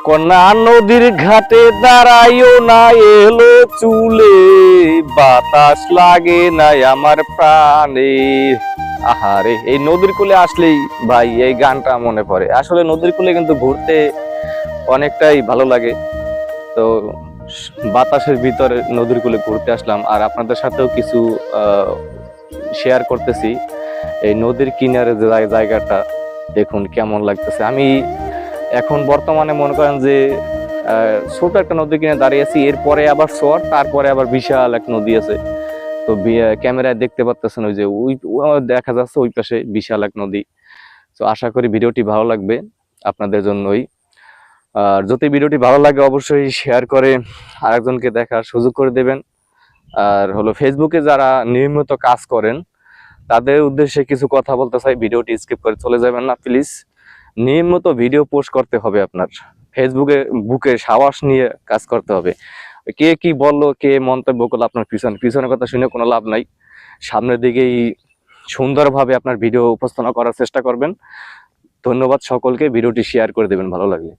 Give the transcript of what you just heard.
কন্যা নদীর ঘাটে দাঁড়াইও না, এলো চুলে বাতাস লাগে না আমার প্রাণে। আহারে, এই নদীর কূলে আসলেই ভাই এই গানটা মনে পড়ে। আসলে নদীর কূলে কিন্তু ঘুরতে অনেকটাই ভালো লাগে। তো বাতাসের ভিতরে নদীর কূলে ঘুরতে আসলাম, আর আপনাদের সাথেও কিছু শেয়ার করতেছি। এই নদীর কিনারে যে জায়গাটা দেখুন কেমন লাগতেছে। আমি এখন বর্তমানে মনে করেন যে ছোট একটা নদী কিনে দাঁড়িয়ে আছি, এরপরে আবার চর, তারপরে আবার বিশাল এক নদী আছে। তো ক্যামেরায় দেখতে পাচ্ছেন ওই যে ওই দেখা যাচ্ছে ওই পাশে বিশাল এক নদী। তো আশা করি ভিডিওটি ভালো লাগবে আপনাদের জন্যই। আর যদি ভিডিওটি ভালো লাগে অবশ্যই শেয়ার করে আরেকজনকে দেখার সুযোগ করে দেবেন। আর হলো ফেসবুকে যারা নিয়মিত কাজ করেন তাদের উদ্দেশ্যে কিছু কথা বলতে চাই, ভিডিওটি স্কিপ করে চলে যাবেন না প্লিজ। নিয়মিত ভিডিও পোস্ট করতে হবে, আপনার ফেসবুকে বুকে সাহস নিয়ে কাজ করতে হবে। কে কি বললো, কে মন্তব্য করলো, আপনার পিছনের কথা শুনে কোনো লাভ নাই। সামনের দিকেই সুন্দরভাবে আপনার ভিডিও উপস্থাপনা করার চেষ্টা করবেন। ধন্যবাদ সকলকে, ভিডিওটি শেয়ার করে দেবেন ভালো লাগলে।